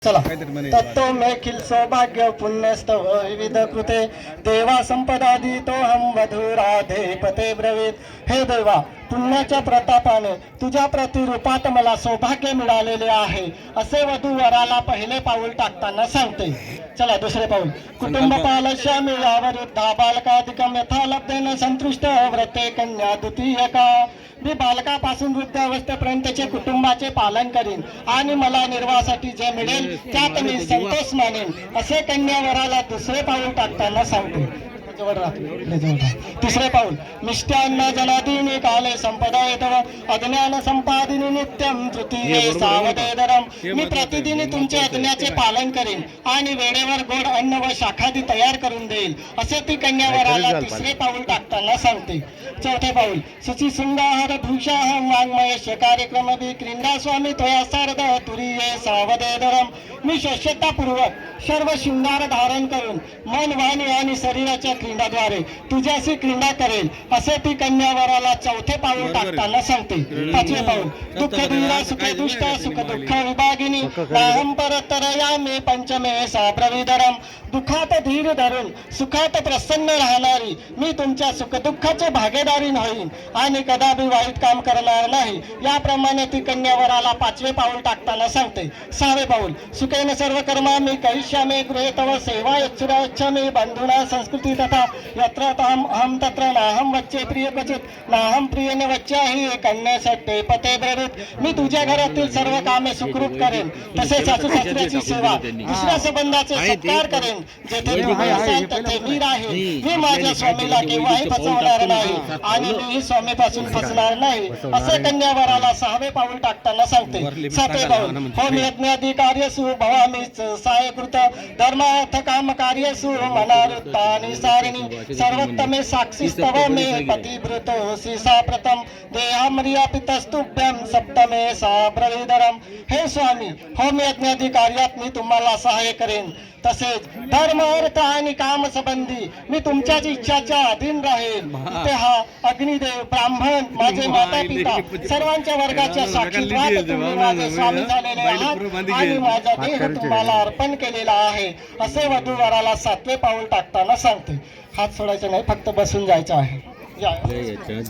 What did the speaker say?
चला तत्त्वमेखिल सौभाग्य पुण्यस्तव विविध कृते देवा संपदादी तो हम वधुराधे पते ब्रवीत। हे देवा, पुण्याच्या प्रतापाने तुझ्या प्रतिरूपात मला सौभाग्य मिळालेले आहे असे वधू वराला पहिले पाऊल टाकताना सांगते। चला दुसरे पाऊल। कुटुंब पालस्या मिळावर वृद्धा बालकाधिकम यथा लब्धेन संतुष्ट व्रते कन्या द्वितीयका। मी बालकापासून वृद्धावस्थेपर्यंतचे कुटुंबाचे पालन करीन आणि मला निर्वाहासाठी जे मिळेल त्यात मी संतोष मानेन असे कन्या वराला दुसरे पाऊल टाकताना सांगते। तिसरे पाऊल। मिष्ट्यान्न जनादीनि काले संपदा येतव अज्ञान संपादिनी नित्यम तृतीये सावधेदरम। मी प्रतिदिन तुमच्या आज्ञाचे पालन करेन आणि वेळेवर गोड अन्न व शाखादी तयार करून देईल असे ती कन्या वराला तिसरे पाऊल टाकताना सांगते। चौथे पाऊल। शुचि शृंगार भूषाहं वाङ्मयस्य कार्यक्रम क्रीडा स्वामी त्वया सार्ध तुरीये सावधेदरम। मी शस्यतापूर्वक सर्व शृंगार धारण करून मन वाणी आणि शरीराच्या क्रीडाद्वारे तुझ्याशी क्रीडा करेल असे ती कन्या वराला चौथे पाऊल टाकताना सांगते। पाचवे पाऊल। दुःख धीरा सुख दुष्ट सुख दुःख विभागिनी नाहं परतरयामि पंचमे साब्रवीधरम। दुःखात धीर धरून सुखात प्रसन्न राहणारी मी तुमच्या सुख दुःखाचे भागीदारीन होईन आणि कदापि वाईट काम करणार नाही याप्रमाणे ती कन्या वराला पाचवे पाऊल टाकताना सांगते। सहावे पाऊल। सुखेन सर्व कर्मामि करिष्यामि गृहे तव सेवा यच्छामि बंधुना संस्कृती तथा यत्र अहं तत्र नाहं वच्चे प्रिय क्वचित नाहं प्रियेन वच्याहि कन्येसाठी पते ब्रवीत। मी तुझ्या घरातील सर्व कामे सुखरूप करेन तसेच सासू सासऱ्याची सेवा दुसऱ्या संबंधाचे सत्कार करेन। जेथे तुम्ही असाल तेथे मी राहीन। मी माझ्या स्वामीला केव्हाही फसवणार नाही आणि मीही स्वामीपासून फसणार नाही असे कन्या वराला सहावे पाऊल टाकताना सांगते। सातवे पाऊल। होम यज्ञादी कार्यसु भवामी सहायकृत धर्मार्थ काम कार्यसु मनारुत्तानि सारिणी सर्वोत्तमे साक्षीस्तव मे पतिव्रतोऽसि साप्रथम देहाम्रियापितस्तुभ्यं सप्तमे साब्रवीधरम। हे स्वामी, होम यज्ञादी कार्यात मी तुम्हाला सहाय्य करेन तसेच धर्म अर्थ आणि काम संबंधी मी तुमच्याच इच्छाच्या अधीन राहील। इथे हा अग्निदेव ब्राह्मण माझे माता पिता सर्वांच्या वर्गाच्या साक्षीत्वात तुम्ही माझे स्वामी झालेले आहात आणि माझा देह तुम्हाला अर्पण केलेला आहे असे वधू वराला सातवे पाऊल टाकताना सांगते। हात सोडायचे नाही, फक्त बसून जायचं आहे।